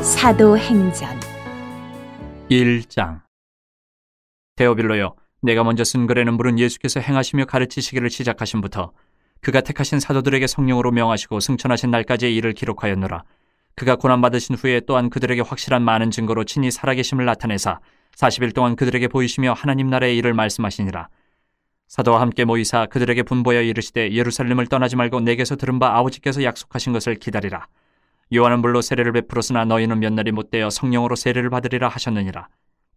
사도행전 1장. 데오빌로여, 내가 먼저 쓴 글에는 물은 예수께서 행하시며 가르치시기를 시작하심부터 그가 택하신 사도들에게 성령으로 명하시고 승천하신 날까지의 일을 기록하였노라. 그가 고난받으신 후에 또한 그들에게 확실한 많은 증거로 친히 살아계심을 나타내사 40일 동안 그들에게 보이시며 하나님 나라의 일을 말씀하시니라. 사도와 함께 모이사 그들에게 분보여 이르시되 예루살렘을 떠나지 말고 내게서 들은 바 아버지께서 약속하신 것을 기다리라. 요한은 물로 세례를 베풀었으나 너희는 몇 날이 못되어 성령으로 세례를 받으리라 하셨느니라.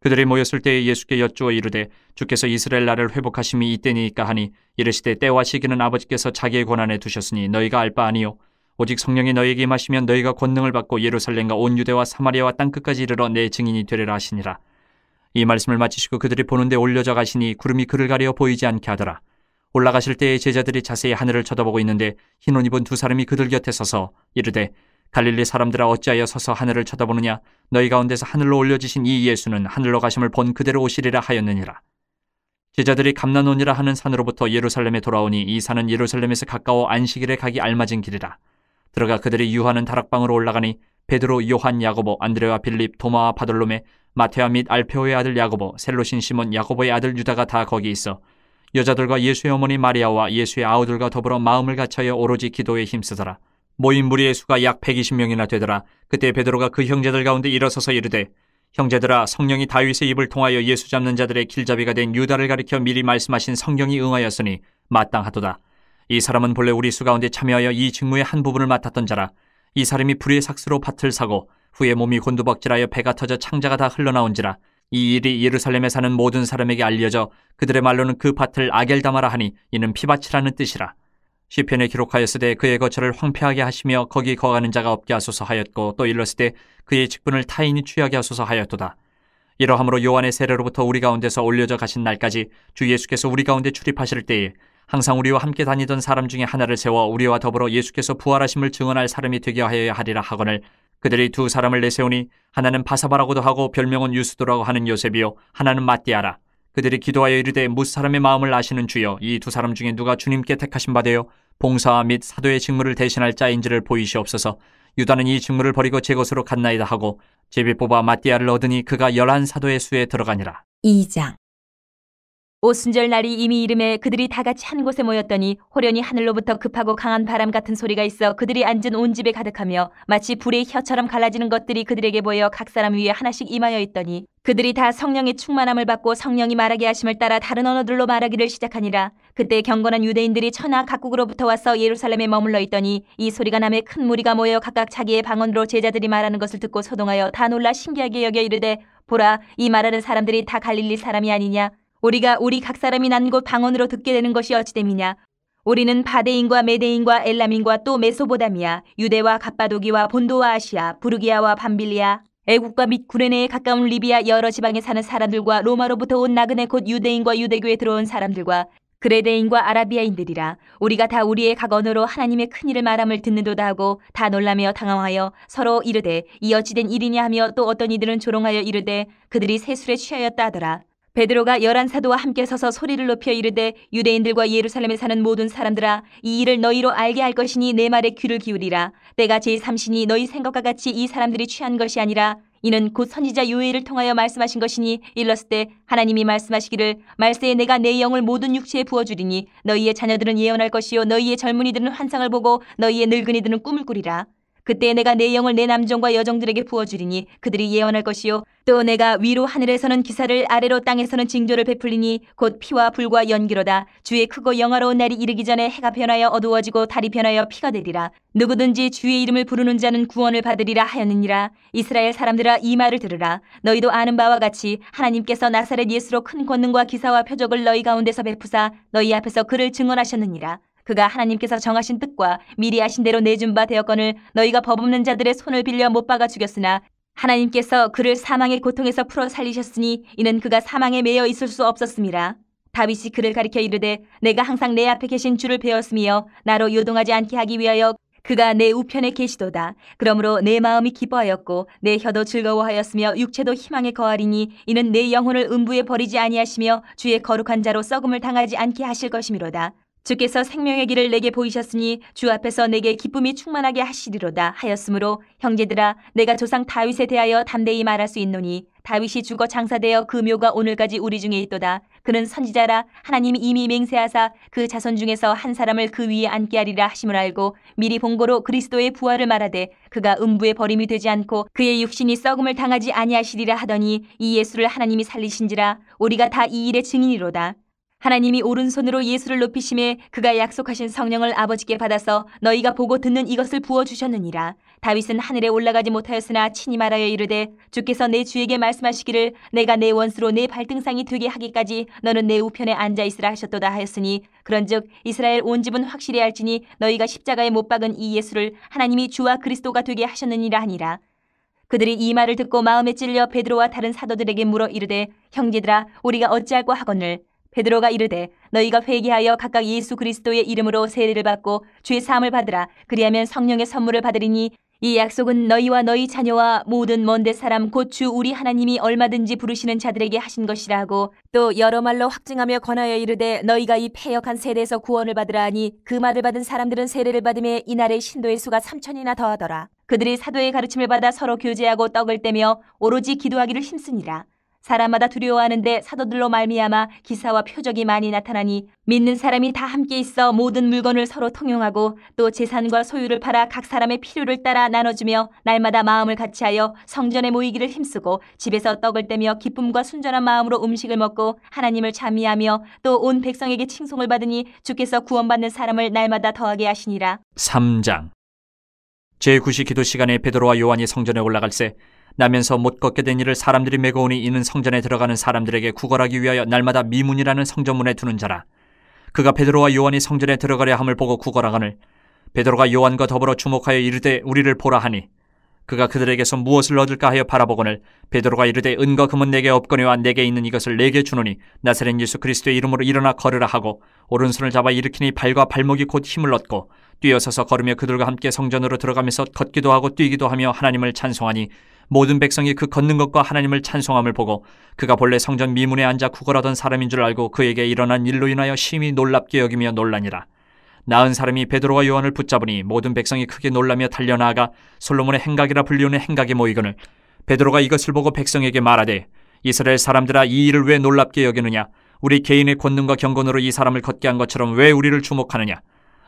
그들이 모였을 때에 예수께 여쭈어 이르되 주께서 이스라엘 나라를 회복하심이 이때니까 하니 이르시되 때와 시기는 아버지께서 자기의 권한에 두셨으니 너희가 알 바 아니요 오직 성령이 너희에게 임하시면 너희가 권능을 받고 예루살렘과 온 유대와 사마리아와 땅끝까지 이르러 내 증인이 되리라 하시니라. 이 말씀을 마치시고 그들이 보는데 올려져 가시니 구름이 그를 가려 보이지 않게 하더라. 올라가실 때에 제자들이 자세히 하늘을 쳐다보고 있는데 흰 옷 입은 두 사람이 그들 곁에 서서 이르되 갈릴리 사람들아 어찌하여 서서 하늘을 쳐다보느냐? 너희 가운데서 하늘로 올려지신 이 예수는 하늘로 가심을 본 그대로 오시리라 하였느니라. 제자들이 감난원이라 하는 산으로부터 예루살렘에 돌아오니 이 산은 예루살렘에서 가까워 안식일에 가기 알맞은 길이라. 들어가 그들이 유하는 다락방으로 올라가니 베드로, 요한, 야고보, 안드레와 빌립, 도마와 바돌로메, 마테아 및 알페오의 아들 야고보, 셀로신 시몬, 야고보의 아들 유다가 다 거기 있어 여자들과 예수의 어머니 마리아와 예수의 아우들과 더불어 마음을 같이하여 오로지 기도에 힘쓰더라. 모인 무리의 수가 약 120명이나 되더라. 그때 베드로가 그 형제들 가운데 일어서서 이르되 형제들아, 성령이 다윗의 입을 통하여 예수 잡는 자들의 길잡이가 된 유다를 가리켜 미리 말씀하신 성경이 응하였으니 마땅하도다. 이 사람은 본래 우리 수 가운데 참여하여 이 직무의 한 부분을 맡았던 자라. 이 사람이 불의 삭스로 밭을 사고 후에 몸이 곤두박질하여 배가 터져 창자가 다 흘러나온지라. 이 일이 예루살렘에 사는 모든 사람에게 알려져 그들의 말로는 그 밭을 아겔다마라 하니 이는 피밭이라는 뜻이라. 시편에 기록하였으되 그의 거처를 황폐하게 하시며 거기 거하는 자가 없게 하소서 하였고 또 일렀으되 그의 직분을 타인이 취하게 하소서 하였도다. 이러함으로 요한의 세례로부터 우리 가운데서 올려져 가신 날까지 주 예수께서 우리 가운데 출입하실 때에 항상 우리와 함께 다니던 사람 중에 하나를 세워 우리와 더불어 예수께서 부활하심을 증언할 사람이 되게 하여야 하리라 하거늘 그들이 두 사람을 내세우니 하나는 바사바라고도 하고 별명은 유스도라고 하는 요셉이요 하나는 마띠아라. 그들이 기도하여 이르되 무사람의 마음을 아시는 주여 이 두 사람 중에 누가 주님께 택하신 바되요 봉사와 및 사도의 직무를 대신할 자인지를 보이시옵소서. 유다는 이 직무를 버리고 제 것으로 갔나이다 하고 제비 뽑아 마띠아를 얻으니 그가 11사도의 수에 들어가니라. 2장. 오순절 날이 이미 이름에 그들이 다 같이 한 곳에 모였더니 호련히 하늘로부터 급하고 강한 바람 같은 소리가 있어 그들이 앉은 온 집에 가득하며 마치 불의 혀처럼 갈라지는 것들이 그들에게 보여 각 사람 위에 하나씩 임하여 있더니 그들이 다 성령의 충만함을 받고 성령이 말하게 하심을 따라 다른 언어들로 말하기를 시작하니라. 그때 경건한 유대인들이 천하 각국으로부터 와서 예루살렘에 머물러 있더니 이 소리가 남에 큰 무리가 모여 각각 자기의 방언으로 제자들이 말하는 것을 듣고 소동하여 다 놀라 신기하게 여겨 이르되 보라, 이 말하는 사람들이 다 갈릴리 사람이 아니냐? 우리가 우리 각 사람이 난 곳 방언으로 듣게 되는 것이 어찌됨이냐? 우리는 바데인과 메데인과 엘람인과 또 메소보다미아, 유대와 갑바도기와 본도와 아시아, 부르기아와 밤빌리아, 애국과 및 구레네에 가까운 리비아 여러 지방에 사는 사람들과 로마로부터 온 나그네 곧 유대인과 유대교에 들어온 사람들과 그레데인과 아라비아인들이라. 우리가 다 우리의 각 언어로 하나님의 큰 일을 말함을 듣는도다 하고 다 놀라며 당황하여 서로 이르되 이 어찌된 일이냐 하며 또 어떤 이들은 조롱하여 이르되 그들이 세술에 취하였다 하더라. 베드로가 11사도와 함께 서서 소리를 높여 이르되 유대인들과 예루살렘에 사는 모든 사람들아, 이 일을 너희로 알게 할 것이니 내 말에 귀를 기울이라. 때가 제3시니 너희 생각과 같이 이 사람들이 취한 것이 아니라 이는 곧 선지자 요엘을 통하여 말씀하신 것이니 일렀을 때 하나님이 말씀하시기를 말세에 내가 내 영을 모든 육체에 부어주리니 너희의 자녀들은 예언할 것이요 너희의 젊은이들은 환상을 보고 너희의 늙은이들은 꿈을 꾸리라. 그때 내가 내 영을 내 남종과 여종들에게 부어주리니 그들이 예언할 것이요 또 내가 위로 하늘에서는 기사를 아래로 땅에서는 징조를 베풀리니 곧 피와 불과 연기로다. 주의 크고 영화로운 날이 이르기 전에 해가 변하여 어두워지고 달이 변하여 피가 되리라. 누구든지 주의 이름을 부르는 자는 구원을 받으리라 하였느니라. 이스라엘 사람들아, 이 말을 들으라. 너희도 아는 바와 같이 하나님께서 나사렛 예수로 큰 권능과 기사와 표적을 너희 가운데서 베푸사 너희 앞에서 그를 증언하셨느니라. 그가 하나님께서 정하신 뜻과 미리 하신 대로 내준 바 되었거늘 너희가 법 없는 자들의 손을 빌려 못 박아 죽였으나 하나님께서 그를 사망의 고통에서 풀어 살리셨으니 이는 그가 사망에 매여 있을 수 없었음이라. 다윗이 그를 가리켜 이르되 내가 항상 내 앞에 계신 주를 배웠으며 나로 요동하지 않게 하기 위하여 그가 내 우편에 계시도다. 그러므로 내 마음이 기뻐하였고 내 혀도 즐거워하였으며 육체도 희망에 거하리니 이는 내 영혼을 음부에 버리지 아니하시며 주의 거룩한 자로 썩음을 당하지 않게 하실 것이미로다. 주께서 생명의 길을 내게 보이셨으니 주 앞에서 내게 기쁨이 충만하게 하시리로다 하였으므로 형제들아 내가 조상 다윗에 대하여 담대히 말할 수 있노니 다윗이 죽어 장사되어 그 묘가 오늘까지 우리 중에 있도다. 그는 선지자라 하나님이 이미 맹세하사 그 자손 중에서 한 사람을 그 위에 앉게 하리라 하심을 알고 미리 본고로 그리스도의 부활을 말하되 그가 음부에 버림이 되지 않고 그의 육신이 썩음을 당하지 아니하시리라 하더니 이 예수를 하나님이 살리신지라 우리가 다 이 일의 증인이로다. 하나님이 오른손으로 예수를 높이심에 그가 약속하신 성령을 아버지께 받아서 너희가 보고 듣는 이것을 부어주셨느니라. 다윗은 하늘에 올라가지 못하였으나 친히 말하여 이르되 주께서 내 주에게 말씀하시기를 내가 내 원수로 내 발등상이 되게 하기까지 너는 내 우편에 앉아있으라 하셨도다 하였으니 그런즉 이스라엘 온 집은 확실히 알지니 너희가 십자가에 못 박은 이 예수를 하나님이 주와 그리스도가 되게 하셨느니라 하니라. 그들이 이 말을 듣고 마음에 찔려 베드로와 다른 사도들에게 물어 이르되 형제들아 우리가 어찌할꼬 하거늘 베드로가 이르되 너희가 회개하여 각각 예수 그리스도의 이름으로 세례를 받고 주의 사함을 받으라. 그리하면 성령의 선물을 받으리니 이 약속은 너희와 너희 자녀와 모든 먼데 사람 곧 주 우리 하나님이 얼마든지 부르시는 자들에게 하신 것이라 하고 또 여러 말로 확증하며 권하여 이르되 너희가 이 패역한 세대에서 구원을 받으라 하니 그 말을 받은 사람들은 세례를 받음에 이날의 신도의 수가 3,000이나 더하더라. 그들이 사도의 가르침을 받아 서로 교제하고 떡을 떼며 오로지 기도하기를 힘쓰니라. 사람마다 두려워하는데 사도들로 말미암아 기사와 표적이 많이 나타나니 믿는 사람이 다 함께 있어 모든 물건을 서로 통용하고 또 재산과 소유를 팔아 각 사람의 필요를 따라 나눠주며 날마다 마음을 같이하여 성전에 모이기를 힘쓰고 집에서 떡을 떼며 기쁨과 순전한 마음으로 음식을 먹고 하나님을 찬미하며 또 온 백성에게 칭송을 받으니 주께서 구원받는 사람을 날마다 더하게 하시니라. 3장 제9시 기도 시간에 베드로와 요한이 성전에 올라갈새 나면서 못 걷게 된 이를 사람들이 메고 오니 이는 성전에 들어가는 사람들에게 구걸하기 위하여 날마다 미문이라는 성전문에 두는 자라. 그가 베드로와 요한이 성전에 들어가려 함을 보고 구걸하거늘 베드로가 요한과 더불어 주목하여 이르되 우리를 보라 하니 그가 그들에게서 무엇을 얻을까 하여 바라보거늘 베드로가 이르되 은과 금은 내게 없거니와 내게 있는 이것을 내게 주노니 나사렛 예수 그리스도의 이름으로 일어나 걸으라 하고 오른손을 잡아 일으키니 발과 발목이 곧 힘을 얻고 뛰어서서 걸으며 그들과 함께 성전으로 들어가면서 걷기도 하고 뛰기도 하며 하나님을 찬송하니 모든 백성이 그 걷는 것과 하나님을 찬송함을 보고 그가 본래 성전 미문에 앉아 구걸하던 사람인 줄 알고 그에게 일어난 일로 인하여 심히 놀랍게 여기며 놀라니라. 나은 사람이 베드로와 요한을 붙잡으니 모든 백성이 크게 놀라며 달려나아가 솔로몬의 행각이라 불리우는 행각에 모이거늘 베드로가 이것을 보고 백성에게 말하되 이스라엘 사람들아 이 일을 왜 놀랍게 여기느냐 우리 개인의 권능과 경건으로 이 사람을 걷게 한 것처럼 왜 우리를 주목하느냐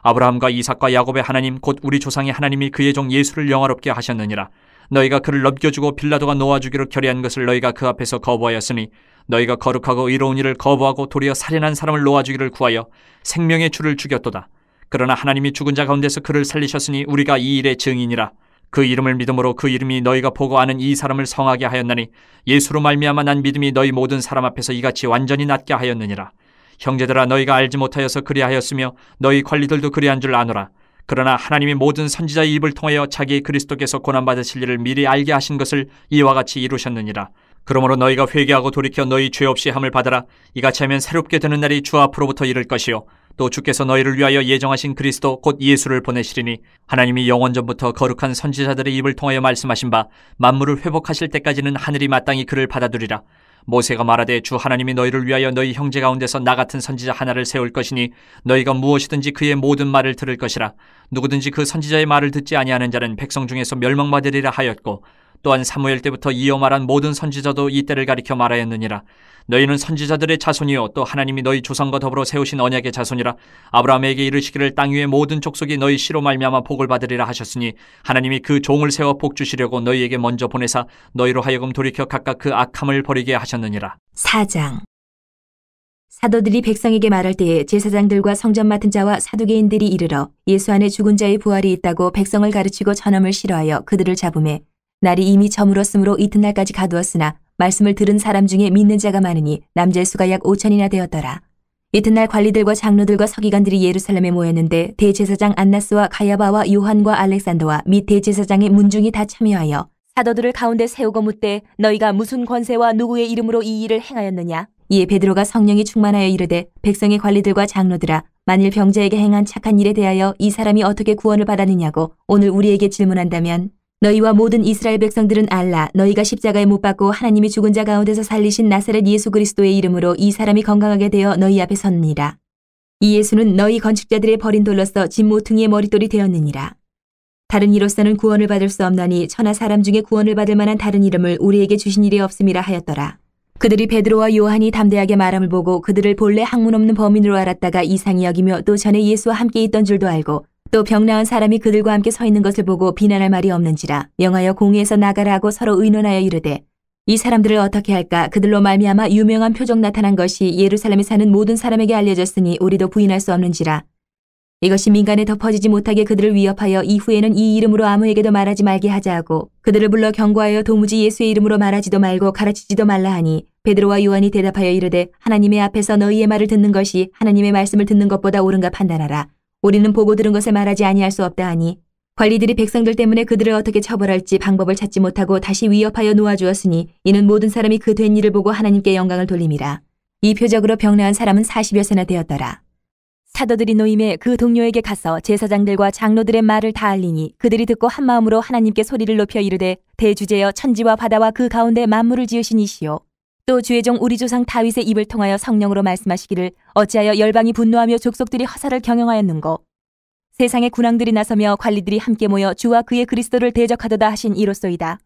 아브라함과 이삭과 야곱의 하나님 곧 우리 조상의 하나님이 그의 종 예수를 영화롭게 하셨느니라. 너희가 그를 넘겨주고 빌라도가 놓아주기로 결의한 것을 너희가 그 앞에서 거부하였으니 너희가 거룩하고 의로운 일을 거부하고 도리어 살인한 사람을 놓아주기를 구하여 생명의 주를 죽였도다. 그러나 하나님이 죽은 자 가운데서 그를 살리셨으니 우리가 이 일의 증인이라. 그 이름을 믿음으로 그 이름이 너희가 보고 아는 이 사람을 성하게 하였나니 예수로 말미암아 난 믿음이 너희 모든 사람 앞에서 이같이 완전히 낫게 하였느니라. 형제들아 너희가 알지 못하여서 그리하였으며 너희 관리들도 그리한 줄 아노라. 그러나 하나님이 모든 선지자의 입을 통하여 자기 그리스도께서 고난받으실 일을 미리 알게 하신 것을 이와 같이 이루셨느니라. 그러므로 너희가 회개하고 돌이켜 너희 죄 없이 함을 받아라. 이같이 하면 새롭게 되는 날이 주 앞으로부터 이를 것이요 또 주께서 너희를 위하여 예정하신 그리스도 곧 예수를 보내시리니 하나님이 영원전부터 거룩한 선지자들의 입을 통하여 말씀하신 바 만물을 회복하실 때까지는 하늘이 마땅히 그를 받아두리라. 모세가 말하되 주 하나님이 너희를 위하여 너희 형제 가운데서 나 같은 선지자 하나를 세울 것이니 너희가 무엇이든지 그의 모든 말을 들을 것이라. 누구든지 그 선지자의 말을 듣지 아니하는 자는 백성 중에서 멸망받으리라 하였고 또한 사무엘 때부터 이어 말한 모든 선지자도 이 때를 가리켜 말하였느니라. 너희는 선지자들의 자손이요 또 하나님이 너희 조상과 더불어 세우신 언약의 자손이라. 아브라함에게 이르시기를 땅 위의 모든 족속이 너희 씨로 말미암아 복을 받으리라 하셨으니 하나님이 그 종을 세워 복 주시려고 너희에게 먼저 보내사 너희로 하여금 돌이켜 각각 그 악함을 버리게 하셨느니라. 4장 사도들이 백성에게 말할 때에 제사장들과 성전 맡은 자와 사두개인들이 이르러 예수 안에 죽은 자의 부활이 있다고 백성을 가르치고 전함을 싫어하여 그들을 잡음에 날이 이미 저물었으므로 이튿날까지 가두었으나 말씀을 들은 사람 중에 믿는 자가 많으니 남자의 수가 약 5,000이나 되었더라. 이튿날 관리들과 장로들과 서기관들이 예루살렘에 모였는데 대제사장 안나스와 가야바와 요한과 알렉산더와 및 대제사장의 문중이 다 참여하여 사도들을 가운데 세우고 묻되 너희가 무슨 권세와 누구의 이름으로 이 일을 행하였느냐? 이에 베드로가 성령이 충만하여 이르되 백성의 관리들과 장로들아 만일 병자에게 행한 착한 일에 대하여 이 사람이 어떻게 구원을 받았느냐고 오늘 우리에게 질문한다면 너희와 모든 이스라엘 백성들은 알라. 너희가 십자가에 못 박고 하나님이 죽은 자 가운데서 살리신 나사렛 예수 그리스도의 이름으로 이 사람이 건강하게 되어 너희 앞에 섰느니라. 이 예수는 너희 건축자들의 버린 돌로서 집 모퉁이의 머릿돌이 되었느니라. 다른 이로서는 구원을 받을 수 없나니 천하 사람 중에 구원을 받을 만한 다른 이름을 우리에게 주신 일이 없음이라 하였더라. 그들이 베드로와 요한이 담대하게 말함을 보고 그들을 본래 학문 없는 범인으로 알았다가 이상히 여기며 또 전에 예수와 함께 있던 줄도 알고 또 병 나은 사람이 그들과 함께 서 있는 것을 보고 비난할 말이 없는지라 명하여 공회에서 나가라 하고 서로 의논하여 이르되 이 사람들을 어떻게 할까? 그들로 말미암아 유명한 표적 나타난 것이 예루살렘에 사는 모든 사람에게 알려졌으니 우리도 부인할 수 없는지라. 이것이 민간에 덮어지지 못하게 그들을 위협하여 이후에는 이 이름으로 아무에게도 말하지 말게 하자 하고 그들을 불러 경고하여 도무지 예수의 이름으로 말하지도 말고 가르치지도 말라 하니 베드로와 요한이 대답하여 이르되 하나님의 앞에서 너희의 말을 듣는 것이 하나님의 말씀을 듣는 것보다 옳은가 판단하라. 우리는 보고 들은 것을 말하지 아니할 수 없다 하니 관리들이 백성들 때문에 그들을 어떻게 처벌할지 방법을 찾지 못하고 다시 위협하여 놓아주었으니 이는 모든 사람이 그 된 일을 보고 하나님께 영광을 돌림이라. 이 표적으로 병나은 사람은 40여세나 되었더라. 사도들이 노임에 그 동료에게 가서 제사장들과 장로들의 말을 다 알리니 그들이 듣고 한마음으로 하나님께 소리를 높여 이르되 대주제여 천지와 바다와 그 가운데 만물을 지으신 이시요 또 주의 종 우리 조상 다윗의 입을 통하여 성령으로 말씀하시기를 어찌하여 열방이 분노하며 족속들이 허사를 경영하였는고 세상의 군왕들이 나서며 관리들이 함께 모여 주와 그의 그리스도를 대적하도다 하신 이로소이다.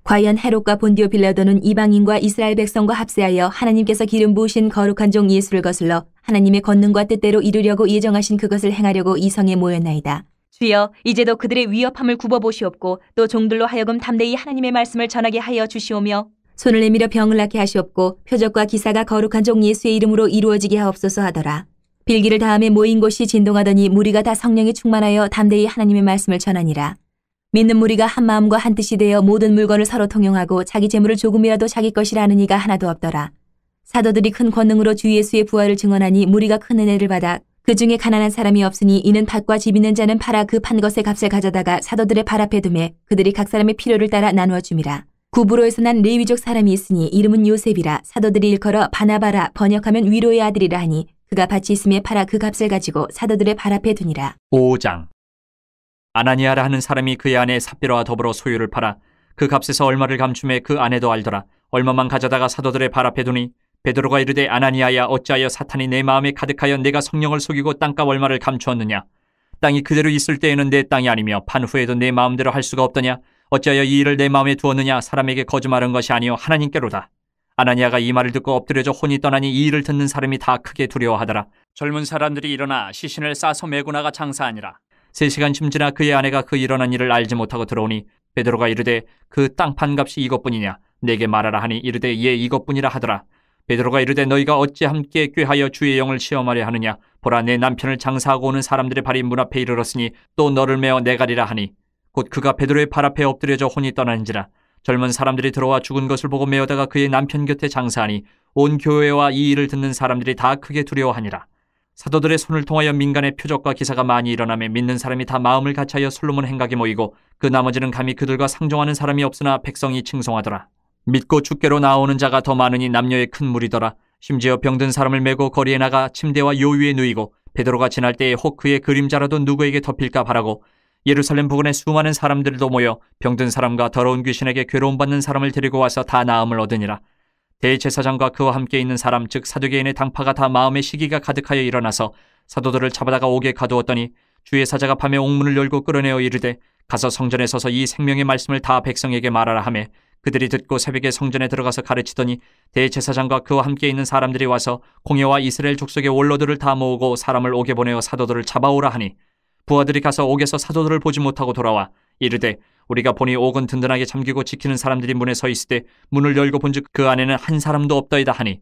과연 헤롯과 본디오 빌라도는 이방인과 이스라엘 백성과 합세하여 하나님께서 기름 부으신 거룩한 종 예수를 거슬러 하나님의 권능과 뜻대로 이루려고 예정하신 그것을 행하려고 이 성에 모였나이다. 주여 이제도 그들의 위협함을 굽어보시옵고 또 종들로 하여금 담대히 하나님의 말씀을 전하게 하여 주시오며 손을 내밀어 병을 낫게 하시옵고 표적과 기사가 거룩한 종 예수의 이름으로 이루어지게 하옵소서 하더라. 빌기를 다음에 모인 곳이 진동하더니 무리가 다 성령에 충만하여 담대히 하나님의 말씀을 전하니라. 믿는 무리가 한 마음과 한 뜻이 되어 모든 물건을 서로 통용하고 자기 재물을 조금이라도 자기 것이라 하는 이가 하나도 없더라. 사도들이 큰 권능으로 주 예수의 부활을 증언하니 무리가 큰 은혜를 받아 그 중에 가난한 사람이 없으니 이는 밭과 집 있는 자는 팔아 그 판 것의 값을 가져다가 사도들의 발 앞에 두매 그들이 각 사람의 필요를 따라 나누어 줌이라. 구브로에서 난 레위족 사람이 있으니 이름은 요셉이라. 사도들이 일컬어 바나바라 번역하면 위로의 아들이라 하니 그가 밭이 있음에 팔아 그 값을 가지고 사도들의 발 앞에 두니라. 5장. 아나니아라 하는 사람이 그의 아내 삽비라와 더불어 소유를 팔아 그 값에서 얼마를 감춤해 그 아내도 알더라. 얼마만 가져다가 사도들의 발 앞에 두니 베드로가 이르되 아나니아야 어찌하여 사탄이 내 마음에 가득하여 내가 성령을 속이고 땅값 얼마를 감추었느냐. 땅이 그대로 있을 때에는 내 땅이 아니며 판 후에도 내 마음대로 할 수가 없더냐. 어찌하여 이 일을 내 마음에 두었느냐. 사람에게 거짓말한 것이 아니요 하나님께로다. 아나니아가 이 말을 듣고 엎드려져 혼이 떠나니 이 일을 듣는 사람이 다 크게 두려워하더라. 젊은 사람들이 일어나 시신을 싸서 메고 나가 장사하니라. 3시간쯤 지나 그의 아내가 그 일어난 일을 알지 못하고 들어오니 베드로가 이르되 그 땅판 값이 이것뿐이냐. 내게 말하라 하니 이르되 예 이것뿐이라 하더라. 베드로가 이르되 너희가 어찌 함께 꾀하여 주의 영을 시험하려 하느냐. 보라 내 남편을 장사하고 오는 사람들의 발이 문 앞에 이르렀으니 또 너를 메어 내가리라 하니 곧 그가 베드로의 발 앞에 엎드려져 혼이 떠나는지라. 젊은 사람들이 들어와 죽은 것을 보고 메어다가 그의 남편 곁에 장사하니 온 교회와 이 일을 듣는 사람들이 다 크게 두려워하니라. 사도들의 손을 통하여 민간의 표적과 기사가 많이 일어나며 믿는 사람이 다 마음을 같이하여 솔로몬 행각에 모이고 그 나머지는 감히 그들과 상종하는 사람이 없으나 백성이 칭송하더라. 믿고 주께로 나오는 자가 더 많으니 남녀의 큰 무리더라. 심지어 병든 사람을 메고 거리에 나가 침대와 요 위에 누이고 베드로가 지날 때에 혹 그의 그림자라도 누구에게 덮일까 바라고 예루살렘 부근에 수많은 사람들도 모여 병든 사람과 더러운 귀신에게 괴로움받는 사람을 데리고 와서 다 나음을 얻으니라. 대제사장과 그와 함께 있는 사람 즉 사두개인의 당파가 다 마음의 시기가 가득하여 일어나서 사도들을 잡아다가 옥에 가두었더니 주의 사자가 밤에 옥문을 열고 끌어내어 이르되 가서 성전에 서서 이 생명의 말씀을 다 백성에게 말하라 하며 그들이 듣고 새벽에 성전에 들어가서 가르치더니 대제사장과 그와 함께 있는 사람들이 와서 공회와 이스라엘 족속의 원로들을 다 모으고 사람을 옥에 보내어 사도들을 잡아오라 하니 부하들이 가서 옥에서 사도들을 보지 못하고 돌아와 이르되 우리가 보니 옥은 든든하게 잠기고 지키는 사람들이 문에 서 있을 때 문을 열고 본즉 그 안에는 한 사람도 없더이다 하니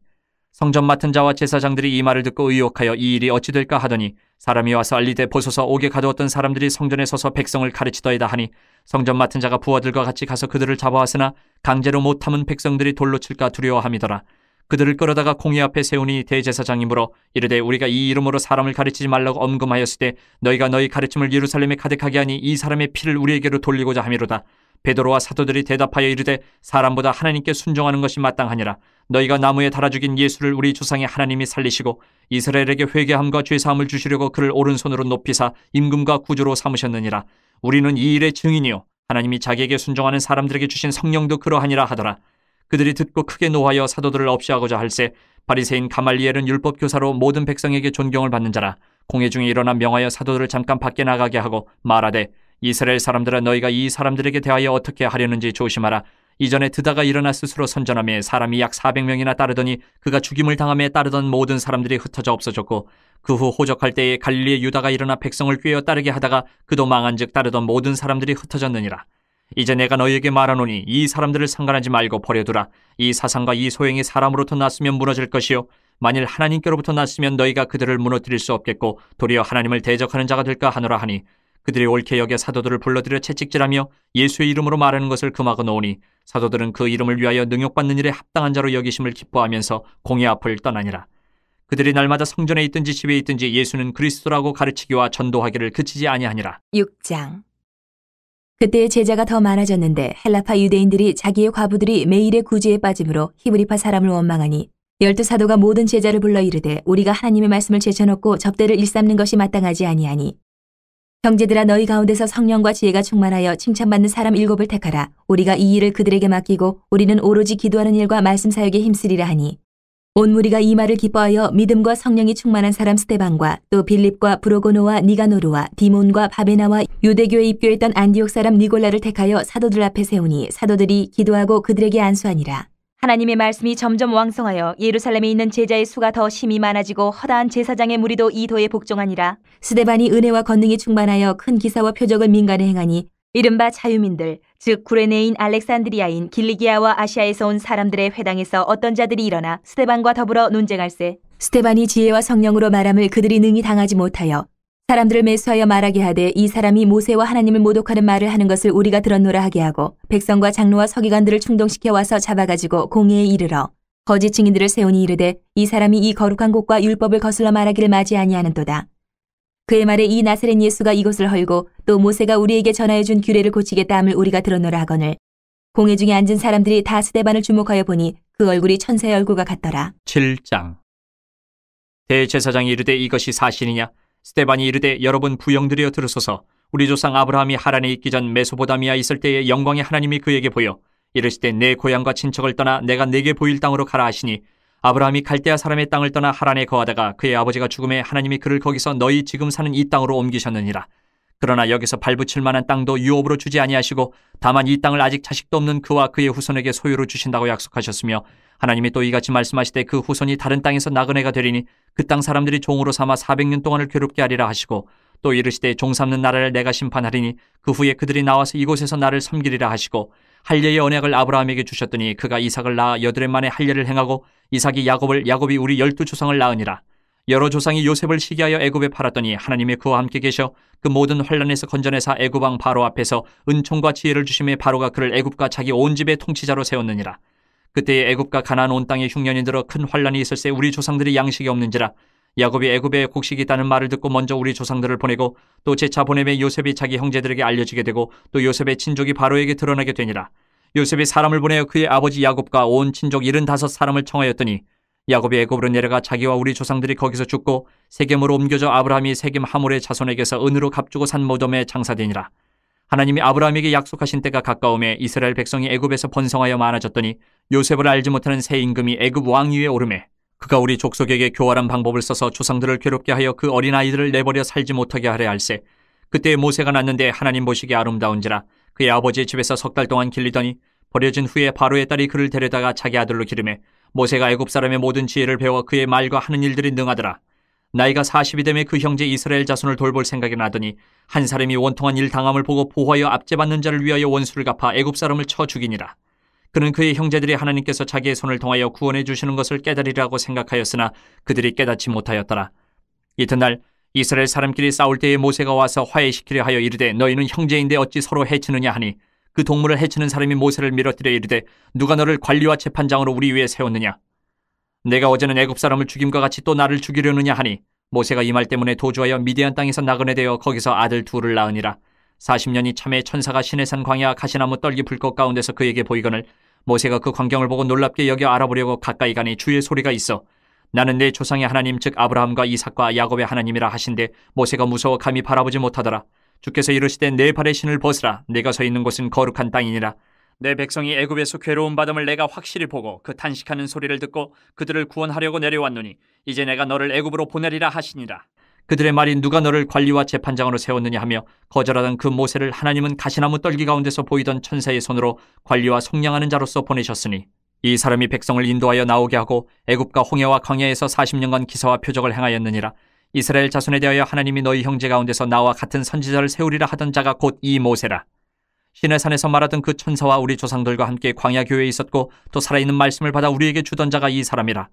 성전 맡은 자와 제사장들이 이 말을 듣고 의혹하여 이 일이 어찌 될까 하더니 사람이 와서 알리되 보소서 옥에 가두었던 사람들이 성전에 서서 백성을 가르치더이다 하니 성전 맡은 자가 부하들과 같이 가서 그들을 잡아왔으나 강제로 못 참은 백성들이 돌로 칠까 두려워함이더라. 그들을 끌어다가 공회 앞에 세우니 대제사장이 물어 이르되 우리가 이 이름으로 사람을 가르치지 말라고 엄금하였을 때 너희가 너희 가르침을 예루살렘에 가득하게 하니 이 사람의 피를 우리에게로 돌리고자 함이로다. 베드로와 사도들이 대답하여 이르되 사람보다 하나님께 순종하는 것이 마땅하니라. 너희가 나무에 달아 죽인 예수를 우리 조상의 하나님이 살리시고 이스라엘에게 회개함과 죄사함을 주시려고 그를 오른손으로 높이사 임금과 구주로 삼으셨느니라. 우리는 이 일의 증인이요 하나님이 자기에게 순종하는 사람들에게 주신 성령도 그러하니라 하더라. 그들이 듣고 크게 노하여 사도들을 없이하고자 할세 바리새인 가말리엘은 율법 교사로 모든 백성에게 존경을 받는 자라. 공회 중에 일어나 명하여 사도들을 잠깐 밖에 나가게 하고 말하되 이스라엘 사람들아 너희가 이 사람들에게 대하여 어떻게 하려는지 조심하라. 이전에 드다가 일어나 스스로 선전하며 사람이 약 400명이나 따르더니 그가 죽임을 당함에 따르던 모든 사람들이 흩어져 없어졌고 그 후 호적할 때에 갈릴리의 유다가 일어나 백성을 꾀어 따르게 하다가 그도 망한즉 따르던 모든 사람들이 흩어졌느니라. 이제 내가 너희에게 말하노니 이 사람들을 상관하지 말고 버려두라. 이 사상과 이 소행이 사람으로부터 났으면 무너질 것이요 만일 하나님께로부터 났으면 너희가 그들을 무너뜨릴 수 없겠고 도리어 하나님을 대적하는 자가 될까 하노라 하니 그들이 옳게 여겨 사도들을 불러들여 채찍질하며 예수의 이름으로 말하는 것을 금하고 놓으니 사도들은 그 이름을 위하여 능욕받는 일에 합당한 자로 여기심을 기뻐하면서 공회 앞을 떠나니라. 그들이 날마다 성전에 있든지 집에 있든지 예수는 그리스도라고 가르치기와 전도하기를 그치지 아니하니라. 6장. 그때 제자가 더 많아졌는데 헬라파 유대인들이 자기의 과부들이 매일의 구제에 빠짐으로 히브리파 사람을 원망하니 12사도가 모든 제자를 불러 이르되 우리가 하나님의 말씀을 제쳐놓고 접대를 일삼는 것이 마땅하지 아니하니 형제들아 너희 가운데서 성령과 지혜가 충만하여 칭찬받는 사람 7을 택하라. 우리가 이 일을 그들에게 맡기고 우리는 오로지 기도하는 일과 말씀 사역에 힘쓰리라 하니 온 무리가 이 말을 기뻐하여 믿음과 성령이 충만한 사람 스데반과 또 빌립과 브로고노와 니가노르와 디몬과 바베나와 유대교에 입교했던 안디옥 사람 니골라를 택하여 사도들 앞에 세우니 사도들이 기도하고 그들에게 안수하니라. 하나님의 말씀이 점점 왕성하여 예루살렘에 있는 제자의 수가 더 심히 많아지고 허다한 제사장의 무리도 이 도에 복종하니라. 스데반이 은혜와 권능이 충만하여 큰 기사와 표적을 민간에 행하니 이른바 자유민들 즉 구레네인 알렉산드리아인 길리기아와 아시아에서 온 사람들의 회당에서 어떤 자들이 일어나 스데반과 더불어 논쟁할세. 스데반이 지혜와 성령으로 말함을 그들이 능히 당하지 못하여 사람들을 매수하여 말하게 하되 이 사람이 모세와 하나님을 모독하는 말을 하는 것을 우리가 들었노라 하게 하고 백성과 장로와 서기관들을 충동시켜 와서 잡아가지고 공회에 이르러 거짓 증인들을 세우니 이르되 이 사람이 이 거룩한 곳과 율법을 거슬러 말하기를 맞이 아니하는도다. 그의 말에 이 나사렛 예수가 이곳을 헐고 또 모세가 우리에게 전하여 준 규례를 고치겠다 함을 우리가 들었노라 하거늘 공회 중에 앉은 사람들이 다 스데반을 주목하여 보니 그 얼굴이 천사의 얼굴과 같더라. 7장. 대제사장이 이르되 이것이 사실이냐? 스데반이 이르되 여러분 부영들이여 들으소서. 우리 조상 아브라함이 하란에 있기 전 메소포다미아 있을 때에 영광의 하나님이 그에게 보여 이르시되 내 고향과 친척을 떠나 내가 내게 보일 땅으로 가라 하시니 아브라함이 갈대아 사람의 땅을 떠나 하란에 거하다가 그의 아버지가 죽음에 하나님이 그를 거기서 너희 지금 사는 이 땅으로 옮기셨느니라. 그러나 여기서 발붙일 만한 땅도 유업으로 주지 아니하시고 다만 이 땅을 아직 자식도 없는 그와 그의 후손에게 소유로 주신다고 약속하셨으며 하나님이 또 이같이 말씀하시되 그 후손이 다른 땅에서 나그네가 되리니 그 땅 사람들이 종으로 삼아 400년 동안을 괴롭게 하리라 하시고 또 이르시되 종 삼는 나라를 내가 심판하리니 그 후에 그들이 나와서 이곳에서 나를 섬기리라 하시고 할례의 언약을 아브라함에게 주셨더니 그가 이삭을 낳아 8해 만에 할례를 행하고 이삭이 야곱을 야곱이 우리 12조상을 낳으니라. 여러 조상이 요셉을 시기하여 애굽에 팔았더니 하나님이 그와 함께 계셔 그 모든 환난에서 건져내사 애굽 왕 바로 앞에서 은총과 지혜를 주심에 바로가 그를 애굽과 자기 온 집의 통치자로 세웠느니라. 그때에 애굽과 가나안 온 땅에 흉년이 들어 큰 환난이 있을새 우리 조상들이 양식이 없는지라. 야곱이 애굽에 곡식이 있다는 말을 듣고 먼저 우리 조상들을 보내고 또 제차 보내매 요셉이 자기 형제들에게 알려지게 되고 또 요셉의 친족이 바로에게 드러나게 되니라. 요셉이 사람을 보내어 그의 아버지 야곱과 온 친족 75사람을 청하였더니 야곱이 애굽으로 내려가 자기와 우리 조상들이 거기서 죽고 세겜으로 옮겨져 아브라함이 세겜 하몰의 자손에게서 은으로 값주고 산 무덤에 장사되니라. 하나님이 아브라함에게 약속하신 때가 가까움에 이스라엘 백성이 애굽에서 번성하여 많아졌더니 요셉을 알지 못하는 새 임금이 애굽 왕위에 오르매 그가 우리 족속에게 교활한 방법을 써서 조상들을 괴롭게 하여 그 어린아이들을 내버려 살지 못하게 하려 할세. 그때 모세가 났는데 하나님 보시기에 아름다운지라 그의 아버지의 집에서 3달 동안 길리더니 버려진 후에 바로의 딸이 그를 데려다가 자기 아들로 기르매 모세가 애굽 사람의 모든 지혜를 배워 그의 말과 하는 일들이 능하더라. 나이가 40이 되매 그 형제 이스라엘 자손을 돌볼 생각이 나더니 한 사람이 원통한 일 당함을 보고 보호하여 압제받는 자를 위하여 원수를 갚아 애굽 사람을 쳐 죽이니라. 그는 그의 형제들이 하나님께서 자기의 손을 통하여 구원해 주시는 것을 깨달으리라고 생각하였으나 그들이 깨닫지 못하였더라. 이튿날 이스라엘 사람끼리 싸울 때에 모세가 와서 화해시키려 하여 이르되 너희는 형제인데 어찌 서로 해치느냐 하니 그 동물을 해치는 사람이 모세를 밀어뜨려 이르되 누가 너를 관리와 재판장으로 우리 위에 세웠느냐? 내가 어제는 애굽 사람을 죽임과 같이 또 나를 죽이려느냐 하니 모세가 이 말 때문에 도주하여 미디안 땅에서 나그네 되어 거기서 아들 둘을 낳으니라. 40년이 참에 천사가 시내산 광야 가시나무 떨기 불꽃 가운데서 그에게 보이거늘 모세가 그 광경을 보고 놀랍게 여겨 알아보려고 가까이 가니 주의 소리가 있어 나는 내 조상의 하나님 즉 아브라함과 이삭과 야곱의 하나님이라 하신데 모세가 무서워 감히 바라보지 못하더라. 주께서 이르시되 내 발의 신을 벗으라. 내가 서 있는 곳은 거룩한 땅이니라. 내 백성이 애굽에서 괴로움 받음을 내가 확실히 보고 그 탄식하는 소리를 듣고 그들을 구원하려고 내려왔노니 이제 내가 너를 애굽으로 보내리라 하시니라. 그들의 말이 누가 너를 관리와 재판장으로 세웠느냐 하며 거절하던 그 모세를 하나님은 가시나무 떨기 가운데서 보이던 천사의 손으로 관리와 속량하는 자로서 보내셨으니 이 사람이 백성을 인도하여 나오게 하고 애굽과 홍해와 광야에서 40년간 기사와 표적을 행하였느니라. 이스라엘 자손에 대하여 하나님이 너희 형제 가운데서 나와 같은 선지자를 세우리라 하던 자가 곧 이 모세라. 시내산에서 말하던 그 천사와 우리 조상들과 함께 광야 교회에 있었고 또 살아있는 말씀을 받아 우리에게 주던 자가 이 사람이라.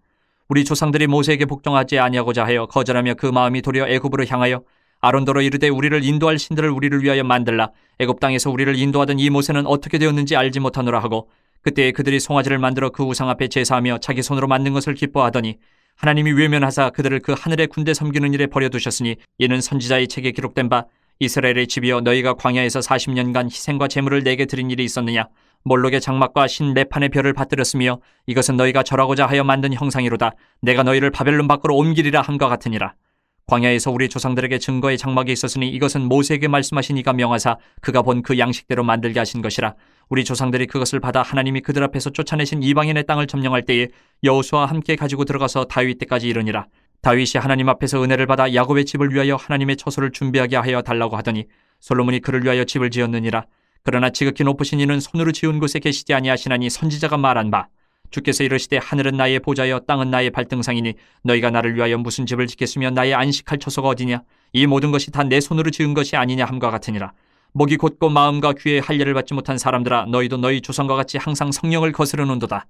우리 조상들이 모세에게 복종하지 아니하고자 하여 거절하며 그 마음이 도리어 애굽으로 향하여 아론더러 이르되 우리를 인도할 신들을 우리를 위하여 만들라. 애굽 땅에서 우리를 인도하던 이 모세는 어떻게 되었는지 알지 못하노라 하고 그때에 그들이 송아지를 만들어 그 우상 앞에 제사하며 자기 손으로 만든 것을 기뻐하더니 하나님이 외면하사 그들을 그 하늘의 군대 섬기는 일에 버려두셨으니 이는 선지자의 책에 기록된 바 이스라엘의 집이여 너희가 광야에서 40년간 희생과 제물을 내게 드린 일이 있었느냐. 몰록의 장막과 신 레판의 별을 받들었으며 이것은 너희가 절하고자 하여 만든 형상이로다. 내가 너희를 바벨론 밖으로 옮기리라 함과 같으니라. 광야에서 우리 조상들에게 증거의 장막이 있었으니 이것은 모세에게 말씀하신 이가 명하사 그가 본 그 양식대로 만들게 하신 것이라. 우리 조상들이 그것을 받아 하나님이 그들 앞에서 쫓아내신 이방인의 땅을 점령할 때에 여호수아와 함께 가지고 들어가서 다윗 때까지 이르니라. 다윗이 하나님 앞에서 은혜를 받아 야곱의 집을 위하여 하나님의 처소를 준비하게 하여 달라고 하더니 솔로몬이 그를 위하여 집을 지었느니라. 그러나 지극히 높으신 이는 손으로 지은 곳에 계시지 아니하시나니 선지자가 말한 바 주께서 이르시되 하늘은 나의 보좌여 땅은 나의 발등상이니 너희가 나를 위하여 무슨 집을 짓겠으며 나의 안식할 처소가 어디냐. 이 모든 것이 다 내 손으로 지은 것이 아니냐 함과 같으니라. 목이 곧고 마음과 귀에 할례를 받지 못한 사람들아 너희도 너희 조상과 같이 항상 성령을 거스르는도다.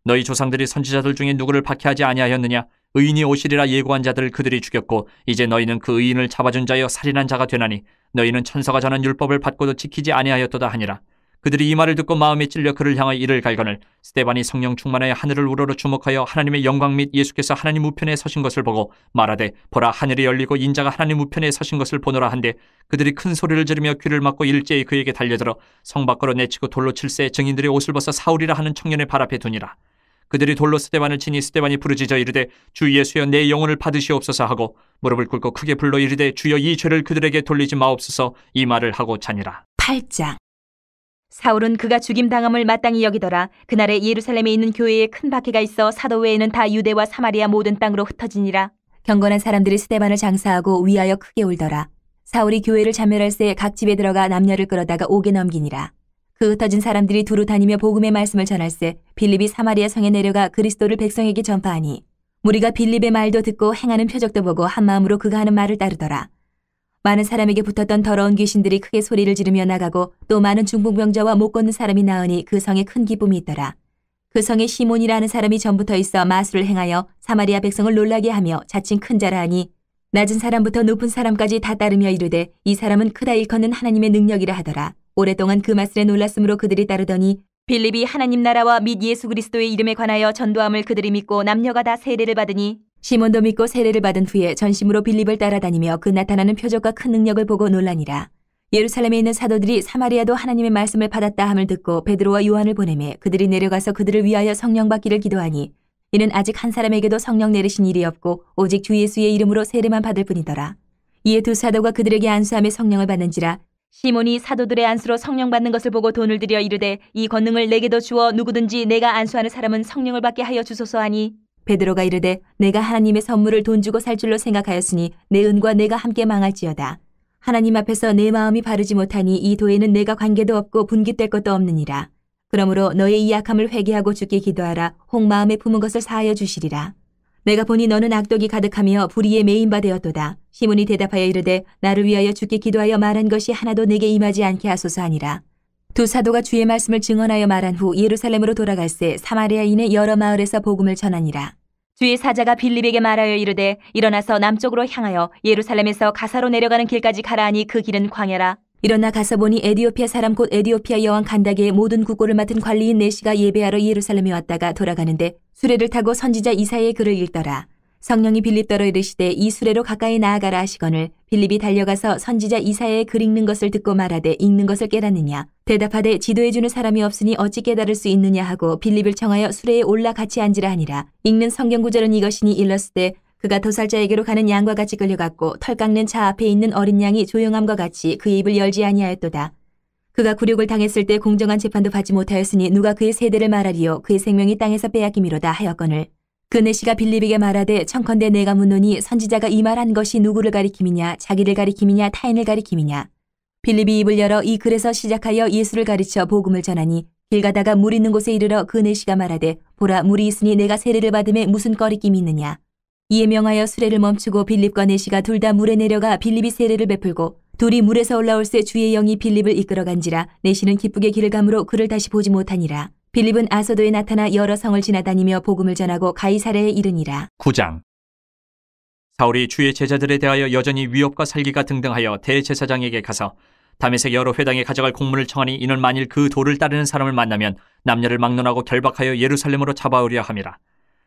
너희 조상들이 선지자들 중에 누구를 박해하지 아니하였느냐. 의인이 오시리라 예고한 자들을 그들이 죽였고 이제 너희는 그 의인을 잡아준 자여 살인한 자가 되나니 너희는 천사가 전한 율법을 받고도 지키지 아니하였도다 하니라. 그들이 이 말을 듣고 마음에 찔려 그를 향하여 이를 갈거늘 스데반이 성령 충만하여 하늘을 우러러 주목하여 하나님의 영광 및 예수께서 하나님 우편에 서신 것을 보고 말하되 보라 하늘이 열리고 인자가 하나님 우편에 서신 것을 보노라 한데 그들이 큰 소리를 지르며 귀를 막고 일제히 그에게 달려들어 성 밖으로 내치고 돌로 칠세 증인들의 옷을 벗어 사울이라 하는 청년의 발 앞에 두니라. 그들이 돌로 스데반을 치니 스데반이 부르짖어 이르되 주 예수여 내 영혼을 받으시옵소서 하고 무릎을 꿇고 크게 불러 이르되 주여 이 죄를 그들에게 돌리지 마옵소서 이 말을 하고 자니라. 8장. 사울은 그가 죽임당함을 마땅히 여기더라. 그날에 예루살렘에 있는 교회에 큰 박해가 있어 사도 외에는 다 유대와 사마리아 모든 땅으로 흩어지니라. 경건한 사람들이 스데반을 장사하고 위하여 크게 울더라. 사울이 교회를 참멸할새 각 집에 들어가 남녀를 끌어다가 옥에 넘기니라. 그 흩어진 사람들이 두루 다니며 복음의 말씀을 전할새 빌립이 사마리아 성에 내려가 그리스도를 백성에게 전파하니 무리가 빌립의 말도 듣고 행하는 표적도 보고 한마음으로 그가 하는 말을 따르더라. 많은 사람에게 붙었던 더러운 귀신들이 크게 소리를 지르며 나가고 또 많은 중풍병자와 못 걷는 사람이 나으니 그 성에 큰 기쁨이 있더라. 그 성에 시몬이라는 사람이 전부터 있어 마술을 행하여 사마리아 백성을 놀라게 하며 자칭 큰 자라 하니 낮은 사람부터 높은 사람까지 다 따르며 이르되 이 사람은 크다 일컫는 하나님의 능력이라 하더라. 오랫동안 그 마술에 놀랐으므로 그들이 따르더니 빌립이 하나님 나라와 및 예수 그리스도의 이름에 관하여 전도함을 그들이 믿고 남녀가 다 세례를 받으니 시몬도 믿고 세례를 받은 후에 전심으로 빌립을 따라다니며 그 나타나는 표적과 큰 능력을 보고 놀라니라. 예루살렘에 있는 사도들이 사마리아도 하나님의 말씀을 받았다 함을 듣고 베드로와 요한을 보내매 그들이 내려가서 그들을 위하여 성령 받기를 기도하니 이는 아직 한 사람에게도 성령 내리신 일이 없고 오직 주 예수의 이름으로 세례만 받을 뿐이더라. 이에 두 사도가 그들에게 안수함에 성령을 받는지라. 시몬이 사도들의 안수로 성령 받는 것을 보고 돈을 들여 이르되 이 권능을 내게도 주어 누구든지 내가 안수하는 사람은 성령을 받게 하여 주소서 하니 베드로가 이르되 내가 하나님의 선물을 돈 주고 살 줄로 생각하였으니 내 은과 내가 함께 망할지어다. 하나님 앞에서 내 마음이 바르지 못하니 이 도에는 내가 관계도 없고 분깃될 것도 없느니라. 그러므로 너의 이 약함을 회개하고 주께 기도하라. 혹 마음에 품은 것을 사하여 주시리라. 내가 보니 너는 악독이 가득하며 불의에 매인 바 되었도다. 시몬이 대답하여 이르되 나를 위하여 주께 기도하여 말한 것이 하나도 내게 임하지 않게 하소서 하니라. 두 사도가 주의 말씀을 증언하여 말한 후 예루살렘으로 돌아갈새 사마리아인의 여러 마을에서 복음을 전하니라. 주의 사자가 빌립에게 말하여 이르되 일어나서 남쪽으로 향하여 예루살렘에서 가사로 내려가는 길까지 가라 하니 그 길은 광야라. 일어나 가서 보니 에디오피아 사람 곧 에디오피아 여왕 간다게의 모든 국고를 맡은 관리인 내시가 예배하러 예루살렘에 왔다가 돌아가는데 수레를 타고 선지자 이사야의 글을 읽더라. 성령이 빌립더러 이르시되 이 수레로 가까이 나아가라 하시거늘 빌립이 달려가서 선지자 이사야의 글 읽는 것을 듣고 말하되 읽는 것을 깨닫느냐. 대답하되 지도해주는 사람이 없으니 어찌 깨달을 수 있느냐 하고 빌립을 청하여 수레에 올라 같이 앉으라 하니라. 읽는 성경 구절은 이것이니 일렀으되 그가 도살자에게로 가는 양과 같이 끌려갔고 털 깎는 차 앞에 있는 어린 양이 조용함과 같이 그의 입을 열지 아니하였도다. 그가 굴욕을 당했을 때 공정한 재판도 받지 못하였으니 누가 그의 세대를 말하리요. 그의 생명이 땅에서 빼앗김이로다 하였거늘. 그 내시가 빌립에게 말하되 청컨대 내가 묻노니 선지자가 이 말한 것이 누구를 가리킴이냐 자기를 가리킴이냐 타인을 가리킴이냐. 빌립이 입을 열어 이 글에서 시작하여 예수를 가르쳐 복음을 전하니 길 가다가 물 있는 곳에 이르러 그 내시가 말하되 보라 물이 있으니 내가 세례를 받음에 무슨 꺼리낌이 있느냐. 이에 명하여 수레를 멈추고 빌립과 내시가 둘 다 물에 내려가 빌립이 세례를 베풀고 둘이 물에서 올라올새 주의 영이 빌립을 이끌어간지라. 내시는 기쁘게 길을 가므로 그를 다시 보지 못하니라. 빌립은 아소도에 나타나 여러 성을 지나다니며 복음을 전하고 가이사랴에 이르니라. 9장. 사울이 주의 제자들에 대하여 여전히 위협과 살기가 등등하여 대제사장에게 가서 다메섹 여러 회당에 가져갈 공문을 청하니 이는 만일 그 도를 따르는 사람을 만나면 남녀를 막론하고 결박하여 예루살렘으로 잡아오려 함이라.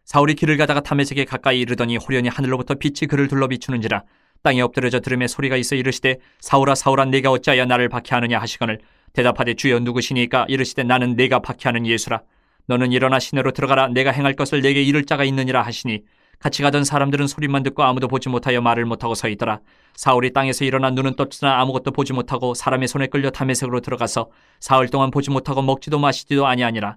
사울이 길을 가다가 다메섹에 가까이 이르더니 호련히 하늘로부터 빛이 그를 둘러 비추는지라. 땅에 엎드려져 들음에 소리가 있어 이르시되 사울아 사울아 내가 어찌하여 나를 박해하느냐 하시거늘 대답하되 주여 누구시니까 이르시되 나는 내가 박해하는 예수라. 너는 일어나 시내로 들어가라. 내가 행할 것을 내게 이를 자가 있느니라 하시니 같이 가던 사람들은 소리만 듣고 아무도 보지 못하여 말을 못하고 서 있더라. 사울이 땅에서 일어나 눈은 떴으나 아무것도 보지 못하고 사람의 손에 끌려 다메섹으로 들어가서 사흘 동안 보지 못하고 먹지도 마시지도 아니하니라.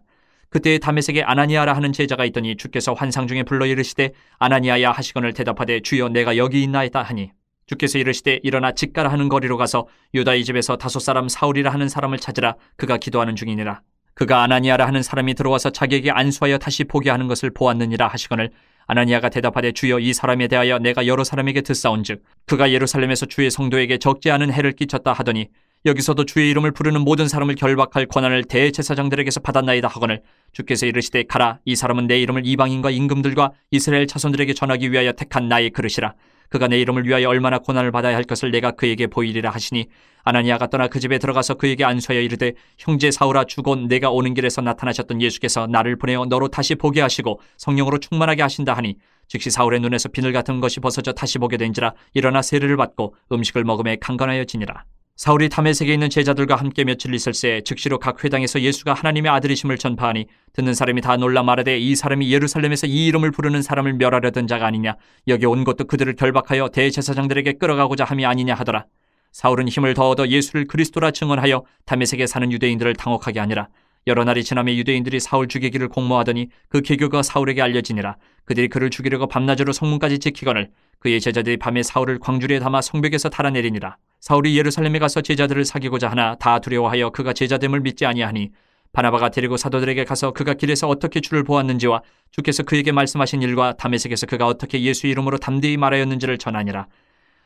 그때에 다메섹에 아나니아라 하는 제자가 있더니 주께서 환상 중에 불러 이르시되 아나니아야 하시거늘 대답하되 주여 내가 여기 있나이다 하니 주께서 이르시되 일어나 직가라 하는 거리로 가서 유다의 집에서 다섯 사람 사울이라 하는 사람을 찾으라. 그가 기도하는 중이니라. 그가 아나니아라 하는 사람이 들어와서 자기에게 안수하여 다시 보게 하는 것을 보았느니라 하시거늘 아나니아가 대답하되 주여 이 사람에 대하여 내가 여러 사람에게 듣사온즉 그가 예루살렘에서 주의 성도에게 적지 않은 해를 끼쳤다 하더니 여기서도 주의 이름을 부르는 모든 사람을 결박할 권한을 대제사장들에게서 받았나이다 하거늘 주께서 이르시되 가라. 이 사람은 내 이름을 이방인과 임금들과 이스라엘 자손들에게 전하기 위하여 택한 나의 그릇이라. 그가 내 이름을 위하여 얼마나 고난을 받아야 할 것을 내가 그에게 보이리라 하시니 아나니아가 떠나 그 집에 들어가서 그에게 안수하여 이르되 형제 사울아 주곧 내가 오는 길에서 나타나셨던 예수께서 나를 보내어 너로 다시 보게 하시고 성령으로 충만하게 하신다 하니 즉시 사울의 눈에서 비늘 같은 것이 벗어져 다시 보게 된지라. 일어나 세례를 받고 음식을 먹음에 강건하여지니라. 사울이 다메섹에 있는 제자들과 함께 며칠 있을새 즉시로 각 회당에서 예수가 하나님의 아들이심을 전파하니 듣는 사람이 다 놀라 말하되 이 사람이 예루살렘에서 이 이름을 부르는 사람을 멸하려던 자가 아니냐. 여기 온 것도 그들을 결박하여 대제사장들에게 끌어가고자 함이 아니냐 하더라. 사울은 힘을 더 얻어 예수를 그리스도라 증언하여 다메섹에 사는 유대인들을 당혹하게 하니라. 여러 날이 지나며 유대인들이 사울 죽이기를 공모하더니 그 계교가 사울에게 알려지니라. 그들이 그를 죽이려고 밤낮으로 성문까지 지키거늘 그의 제자들이 밤에 사울을 광주리에 담아 성벽에서 달아내리니라. 사울이 예루살렘에 가서 제자들을 사귀고자 하나 다 두려워하여 그가 제자됨을 믿지 아니하니 바나바가 데리고 사도들에게 가서 그가 길에서 어떻게 주를 보았는지와 주께서 그에게 말씀하신 일과 다메섹에서 그가 어떻게 예수 이름으로 담대히 말하였는지를 전하니라.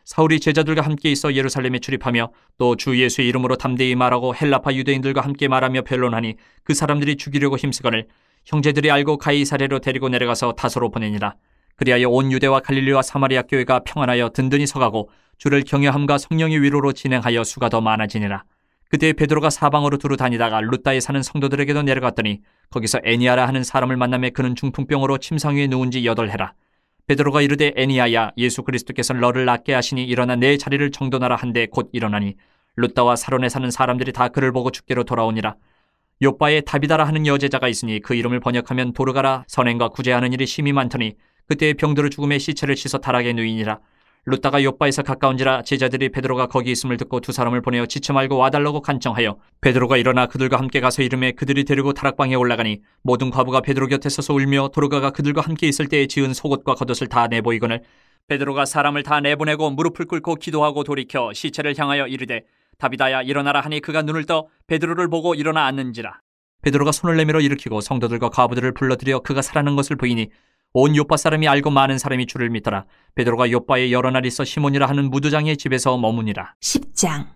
사울이 제자들과 함께 있어 예루살렘에 출입하며 또 주 예수의 이름으로 담대히 말하고 헬라파 유대인들과 함께 말하며 변론하니 그 사람들이 죽이려고 힘쓰거늘 형제들이 알고 가이사랴로 데리고 내려가서 다소로 보내니라. 그리하여 온 유대와 갈릴리와 사마리아 교회가 평안하여 든든히 서가고 주를 경외함과 성령의 위로로 진행하여 수가 더 많아지니라. 그때 베드로가 사방으로 두루 다니다가 룻다에 사는 성도들에게도 내려갔더니 거기서 애니아라 하는 사람을 만나매 그는 중풍병으로 침상 위에 누운 지 8해라. 베드로가 이르되 애니아야 예수 그리스도께서 너를 낫게 하시니 일어나 내 자리를 정돈하라 한데 곧 일어나니 룻다와 사론에 사는 사람들이 다 그를 보고 죽게로 돌아오니라. 요빠에 다비다라 하는 여제자가 있으니 그 이름을 번역하면 도르가라 선행과 구제하는 일이 심히 많더니 그때 병들어 죽음에 시체를 씻어 타락에 누이니라. 룻다가 요빠에서 가까운지라 제자들이 베드로가 거기 있음을 듣고 두 사람을 보내어 지체 말고 와달라고 간청하여 베드로가 일어나 그들과 함께 가서 이르매 그들이 데리고 다락방에 올라가니 모든 과부가 베드로 곁에 서서 울며 도르가가 그들과 함께 있을 때에 지은 속옷과 겉옷을 다 내보이거늘 베드로가 사람을 다 내보내고 무릎을 꿇고 기도하고 돌이켜 시체를 향하여 이르되 다비다야 일어나라 하니 그가 눈을 떠 베드로를 보고 일어나 앉는지라. 베드로가 손을 내밀어 일으키고 성도들과 과부들을 불러들여 그가 살아난 것을 보이니 온 요빠 사람이 알고 많은 사람이 주를 믿더라. 베드로가 요빠에 여러 날 있어 시몬이라 하는 무두장의 집에서 머무니라. 10장.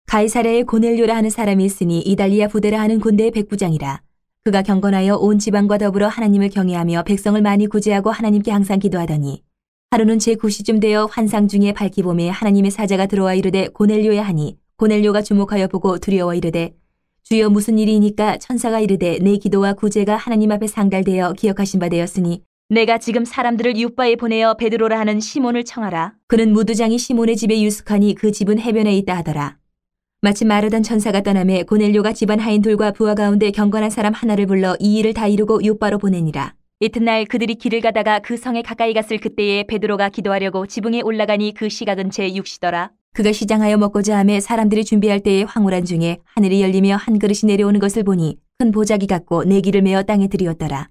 가이사랴에 고넬료라 하는 사람이 있으니 이달리아 부대라 하는 군대의 백부장이라. 그가 경건하여 온 지방과 더불어 하나님을 경외하며 백성을 많이 구제하고 하나님께 항상 기도하더니 하루는 제9시쯤 되어 환상 중에 밝기 봄에 하나님의 사자가 들어와 이르되 고넬료야 하니 고넬료가 주목하여 보고 두려워 이르되 주여 무슨 일이니까 천사가 이르되 내 기도와 구제가 하나님 앞에 상달되어 기억하신 바 되었으니 내가 지금 사람들을 요빠에 보내어 베드로라 하는 시몬을 청하라. 그는 무두장이 시몬의 집에 유숙하니 그 집은 해변에 있다 하더라. 마침 마르던 천사가 떠나매 고넬료가 집안 하인 둘과 부하 가운데 경건한 사람 하나를 불러 이 일을 다 이루고 요빠로 보내니라. 이튿날 그들이 길을 가다가 그 성에 가까이 갔을 그때에 베드로가 기도하려고 지붕에 올라가니 그 시각은 제6시더라. 그가 시장하여 먹고자 하며 사람들이 준비할 때의 황홀한 중에 하늘이 열리며 한 그릇이 내려오는 것을 보니 큰 보자기 같고 내기를 메어 땅에 들이었더라.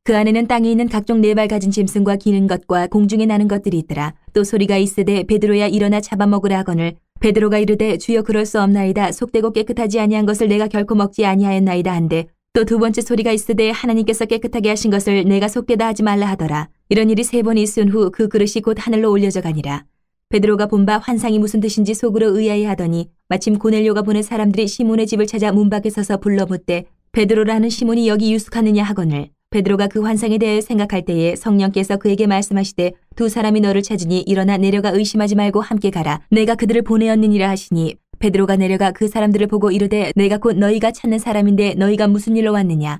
그 안에는 땅에 있는 각종 네 발 가진 짐승과 기는 것과 공중에 나는 것들이 있더라. 또 소리가 있으되 베드로야 일어나 잡아먹으라 하거늘 베드로가 이르되 주여 그럴 수 없나이다. 속되고 깨끗하지 아니한 것을 내가 결코 먹지 아니하였나이다 한데 또 두 번째 소리가 있으되 하나님께서 깨끗하게 하신 것을 내가 속되다 하지 말라 하더라. 이런 일이 세 번 있은 후 그 그릇이 곧 하늘로 올려져 가니라. 베드로가 본 바 환상이 무슨 뜻인지 속으로 의아해 하더니 마침 고넬료가 보낸 사람들이 시몬의 집을 찾아 문 밖에 서서 불러 묻되 베드로라는 시몬이 여기 유숙하느냐 하거늘 베드로가 그 환상에 대해 생각할 때에 성령께서 그에게 말씀하시되 두 사람이 너를 찾으니 일어나 내려가 의심하지 말고 함께 가라. 내가 그들을 보내었느니라 하시니 베드로가 내려가 그 사람들을 보고 이르되 내가 곧 너희가 찾는 사람인데 너희가 무슨 일로 왔느냐.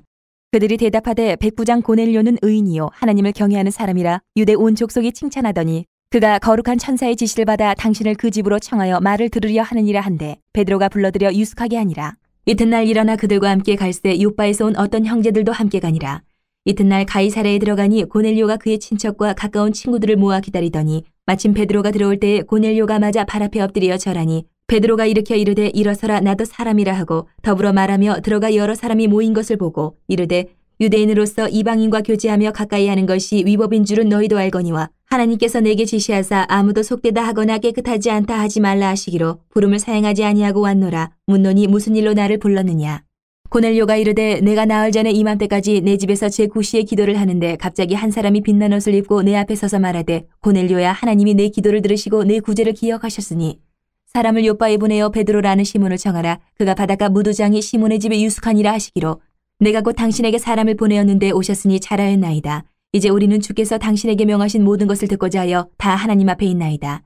그들이 대답하되 백부장 고넬료는 의인이요 하나님을 경외하는 사람이라 유대 온 족속이 칭찬하더니 그가 거룩한 천사의 지시를 받아 당신을 그 집으로 청하여 말을 들으려 하느니라 한데 베드로가 불러들여 유숙하게 하니라. 이튿날 일어나 그들과 함께 갈새 요바에서 온 어떤 형제들도 함께 가니라. 이튿날 가이사랴에 들어가니 고넬료가 그의 친척과 가까운 친구들을 모아 기다리더니 마침 베드로가 들어올 때에 고넬료가 맞아 발 앞에 엎드려 절하니 베드로가 일으켜 이르되 일어서라 나도 사람이라 하고 더불어 말하며 들어가 여러 사람이 모인 것을 보고 이르되 유대인으로서 이방인과 교제하며 가까이 하는 것이 위법인 줄은 너희도 알거니와 하나님께서 내게 지시하사 아무도 속되다 하거나 깨끗하지 않다 하지 말라 하시기로 부름을 사행하지 아니하고 왔노라. 묻노니 무슨 일로 나를 불렀느냐. 고넬료가 이르되 내가 나흘 전에 이맘때까지 내 집에서 제9시에 기도를 하는데 갑자기 한 사람이 빛난 옷을 입고 내 앞에 서서 말하되 고넬료야 하나님이 내 기도를 들으시고 내 구제를 기억하셨으니 사람을 요바에 보내어 베드로라는 시몬을 청하라. 그가 바닷가 무도장이 시몬의 집에 유숙하니라 하시기로 내가 곧 당신에게 사람을 보내었는데 오셨으니 잘하였나이다. 이제 우리는 주께서 당신에게 명하신 모든 것을 듣고자 하여 다 하나님 앞에 있나이다.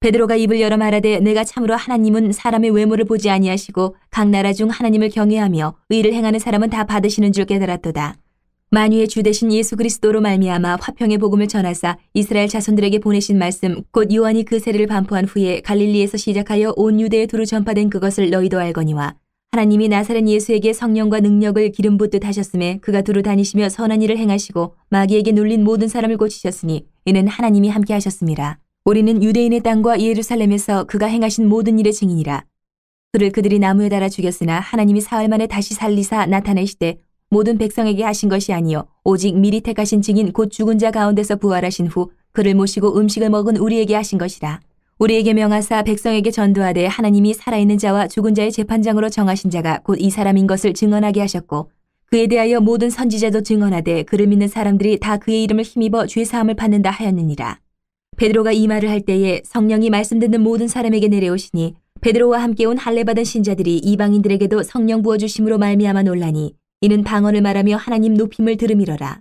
베드로가 입을 열어 말하되 내가 참으로 하나님은 사람의 외모를 보지 아니하시고 각 나라 중 하나님을 경외하며 의를 행하는 사람은 다 받으시는 줄 깨달았도다. 만유의 주 되신 예수 그리스도로 말미암아 화평의 복음을 전하사 이스라엘 자손들에게 보내신 말씀 곧 요한이 그 세례를 반포한 후에 갈릴리에서 시작하여 온 유대에 두루 전파된 그것을 너희도 알거니와 하나님이 나사렛 예수에게 성령과 능력을 기름 붓듯 하셨음에 그가 두루 다니시며 선한 일을 행하시고 마귀에게 눌린 모든 사람을 고치셨으니 이는 하나님이 함께 하셨습니다. 우리는 유대인의 땅과 예루살렘에서 그가 행하신 모든 일의 증인이라. 그를 그들이 나무에 달아 죽였으나 하나님이 사흘 만에 다시 살리사 나타내시되 모든 백성에게 하신 것이 아니요 오직 미리 택하신 증인 곧 죽은 자 가운데서 부활하신 후 그를 모시고 음식을 먹은 우리에게 하신 것이라. 우리에게 명하사 백성에게 전도하되 하나님이 살아있는 자와 죽은 자의 재판장으로 정하신 자가 곧 이 사람인 것을 증언하게 하셨고 그에 대하여 모든 선지자도 증언하되 그를 믿는 사람들이 다 그의 이름을 힘입어 죄사함을 받는다 하였느니라. 베드로가 이 말을 할 때에 성령이 말씀 듣는 모든 사람에게 내려오시니 베드로와 함께 온 할례받은 신자들이 이방인들에게도 성령 부어주심으로 말미암아 놀라니 이는 방언을 말하며 하나님 높임을 들음이러라.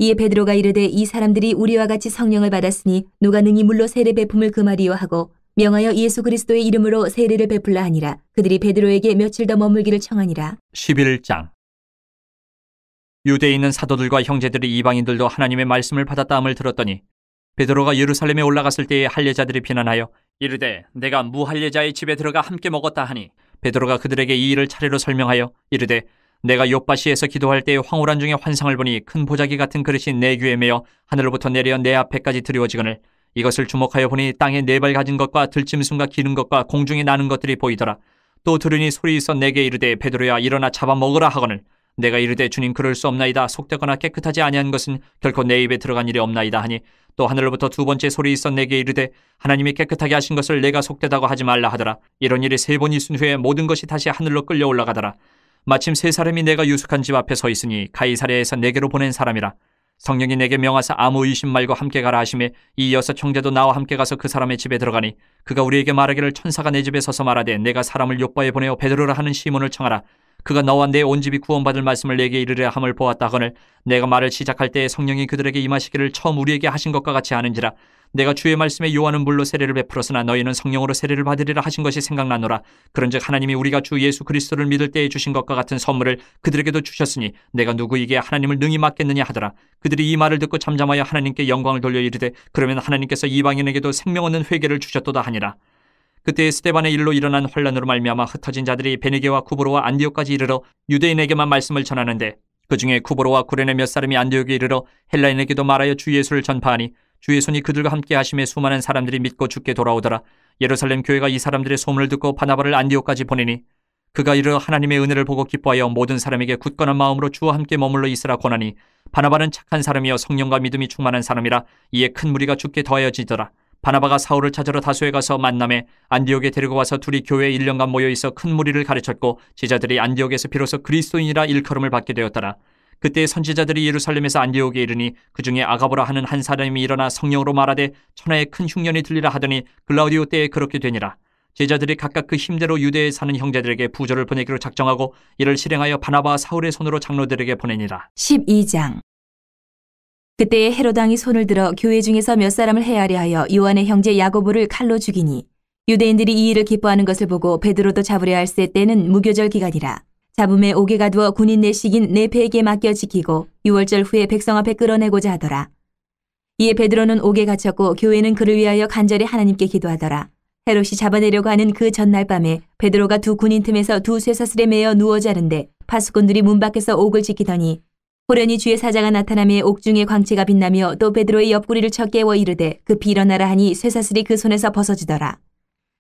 이에 베드로가 이르되 이 사람들이 우리와 같이 성령을 받았으니 누가 능히 물로 세례 베품을 금하리요 하고 명하여 예수 그리스도의 이름으로 세례를 베풀라 하니라. 그들이 베드로에게 며칠 더 머물기를 청하니라. 11장. 유대에 있는 사도들과 형제들이 이방인들도 하나님의 말씀을 받았다함을 들었더니 베드로가 예루살렘에 올라갔을 때에 할례자들이 비난하여 이르되 내가 무할례자의 집에 들어가 함께 먹었다 하니 베드로가 그들에게 이 일을 차례로 설명하여 이르되 내가 욥바시에서 기도할 때에 황홀한 중에 환상을 보니 큰 보자기 같은 그릇이 내 귀에 매어 하늘로부터 내려 내 앞에까지 드리워지거늘 이것을 주목하여 보니 땅에 네 발 가진 것과 들짐승과 기는 것과 공중에 나는 것들이 보이더라. 또 들으니 소리 있어 내게 이르되 베드로야 일어나 잡아먹으라 하거늘 내가 이르되 주님 그럴 수 없나이다. 속되거나 깨끗하지 아니한 것은 결코 내 입에 들어간 일이 없나이다 하니 또 하늘로부터 두 번째 소리 있어 내게 이르되 하나님이 깨끗하게 하신 것을 내가 속되다고 하지 말라 하더라. 이런 일이 세 번 있은 후에 모든 것이 다시 하늘로 끌려 올라가더라. 마침 세 사람이 내가 유숙한 집 앞에 서 있으니 가이사랴에서 내게로 보낸 사람이라. 성령이 내게 명하사 아무 의심 말고 함께 가라 하시매 이 여섯 형제도 나와 함께 가서 그 사람의 집에 들어가니 그가 우리에게 말하기를 천사가 내 집에 서서 말하되 내가 사람을 요바에 보내어 베드로라 하는 시몬을 청하라. 그가 너와 내 온 집이 구원받을 말씀을 내게 이르려 함을 보았다 하거늘 내가 말을 시작할 때에 성령이 그들에게 임하시기를 처음 우리에게 하신 것과 같이 하는지라. 내가 주의 말씀에 요한은 물로 세례를 베풀었으나 너희는 성령으로 세례를 받으리라 하신 것이 생각나노라. 그런즉 하나님이 우리가 주 예수 그리스도를 믿을 때에 주신 것과 같은 선물을 그들에게도 주셨으니 내가 누구에게 하나님을 능히 맡겠느냐 하더라. 그들이 이 말을 듣고 잠잠하여 하나님께 영광을 돌려 이르되 그러면 하나님께서 이방인에게도 생명 얻는 회개를 주셨도다 하니라. 그때 스데반의 일로 일어난 혼란으로 말미암아 흩어진 자들이 베니게와 구브로와 안디옥까지 이르러 유대인에게만 말씀을 전하는데 그 중에 구브로와 구레네 몇 사람이 안디옥에 이르러 헬라인에게도 말하여 주 예수를 전파하니 주의 손이 그들과 함께 하심에 수많은 사람들이 믿고 주께 돌아오더라. 예루살렘 교회가 이 사람들의 소문을 듣고 바나바를 안디옥까지 보내니 그가 이르러 하나님의 은혜를 보고 기뻐하여 모든 사람에게 굳건한 마음으로 주와 함께 머물러 있으라 권하니 바나바는 착한 사람이여 성령과 믿음이 충만한 사람이라 이에 큰 무리가 죽게 더하여지더라. 바나바가 사울을 찾으러 다소에 가서 만남에 안디옥에 데리고 와서 둘이 교회에 1년간 모여 있어 큰 무리를 가르쳤고 제자들이 안디옥에서 비로소 그리스도인이라 일컬음을 받게 되었더라. 그때 선지자들이 예루살렘에서 안디옥에 이르니 그 중에 아가보라 하는 한 사람이 일어나 성령으로 말하되 천하에 큰 흉년이 들리라 하더니 글라우디오 때에 그렇게 되니라. 제자들이 각각 그 힘대로 유대에 사는 형제들에게 부조를 보내기로 작정하고 이를 실행하여 바나바와 사울의 손으로 장로들에게 보내니라. 12장. 그때에 헤롯 왕이 손을 들어 교회 중에서 몇 사람을 해하려 하여 요한의 형제 야고보를 칼로 죽이니 유대인들이 이 일을 기뻐하는 것을 보고 베드로도 잡으려 할세 때는 무교절 기간이라. 잡음에 옥에 가두어 군인 내식인 네페에게 맡겨 지키고 6월절 후에 백성 앞에 끌어내고자 하더라. 이에 베드로는 옥에 갇혔고 교회는 그를 위하여 간절히 하나님께 기도하더라. 헤롯이 잡아내려고 하는 그 전날 밤에 베드로가 두 군인 틈에서 두 쇠사슬에 매어 누워 자는데 파수꾼들이 문 밖에서 옥을 지키더니 호련히 주의 사자가 나타나며 옥중에 광채가 빛나며 또 베드로의 옆구리를 쳐 깨워 이르되 급히 일어나라 하니 쇠사슬이 그 손에서 벗어지더라.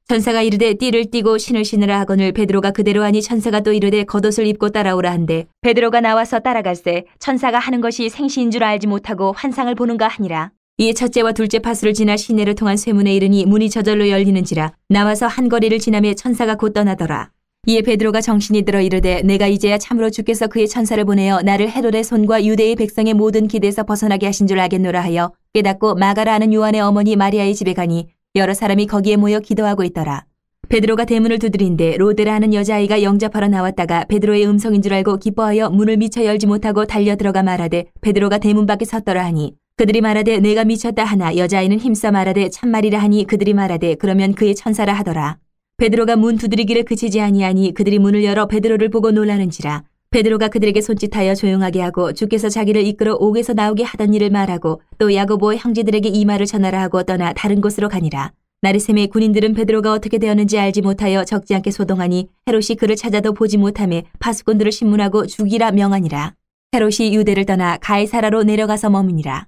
천사가 이르되 띠를 띠고 신을 신으라 하거늘 베드로가 그대로 하니 천사가 또 이르되 겉옷을 입고 따라오라 한데 베드로가 나와서 따라갈새 천사가 하는 것이 생시인 줄 알지 못하고 환상을 보는가 하니라. 이에 첫째와 둘째 파수를 지나 시내를 통한 쇠문에 이르니 문이 저절로 열리는지라 나와서 한 거리를 지나며 천사가 곧 떠나더라. 이에 베드로가 정신이 들어 이르되 내가 이제야 참으로 주께서 그의 천사를 보내어 나를 헤롯의 손과 유대의 백성의 모든 기대에서 벗어나게 하신 줄 알겠노라 하여 깨닫고 마가라 하는 요한의 어머니 마리아의 집에 가니 여러 사람이 거기에 모여 기도하고 있더라. 베드로가 대문을 두드린데 로데라 하는 여자아이가 영접하러 나왔다가 베드로의 음성인 줄 알고 기뻐하여 문을 미처 열지 못하고 달려 들어가 말하되 베드로가 대문 밖에 섰더라 하니 그들이 말하되 내가 미쳤다 하나 여자아이는 힘써 말하되 참말이라 하니 그들이 말하되 그러면 그의 천사라 하더라. 베드로가 문 두드리기를 그치지 아니하니 그들이 문을 열어 베드로를 보고 놀라는지라. 베드로가 그들에게 손짓하여 조용하게 하고 주께서 자기를 이끌어 옥에서 나오게 하던 일을 말하고 또 야고보의 형제들에게 이 말을 전하라 하고 떠나 다른 곳으로 가니라. 나르셈의 군인들은 베드로가 어떻게 되었는지 알지 못하여 적지 않게 소동하니 헤롯이 그를 찾아도 보지 못하며 파수꾼들을 신문하고 죽이라 명하니라. 헤롯이 유대를 떠나 가이사라로 내려가서 머무니라.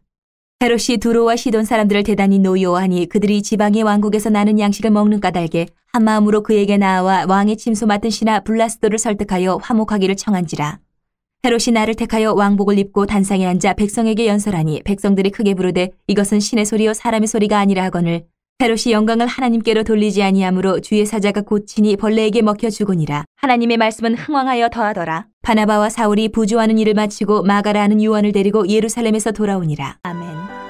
헤롯이 두로와 시돈 사람들을 대단히 노여워하니 그들이 지방의 왕국에서 나는 양식을 먹는 까닭에 한마음으로 그에게 나아와 왕의 침소 맡은 신하 블라스도를 설득하여 화목하기를 청한지라. 헤롯이 나를 택하여 왕복을 입고 단상에 앉아 백성에게 연설하니 백성들이 크게 부르되 이것은 신의 소리요 사람의 소리가 아니라 하거늘 헤롯이 영광을 하나님께로 돌리지 아니하므로 주의 사자가 곧친이 벌레에게 먹혀 죽으니라. 하나님의 말씀은 흥왕하여 더하더라. 바나바와 사울이 부조하는 일을 마치고 마가라 하는 요한을 데리고 예루살렘에서 돌아오니라. 아멘.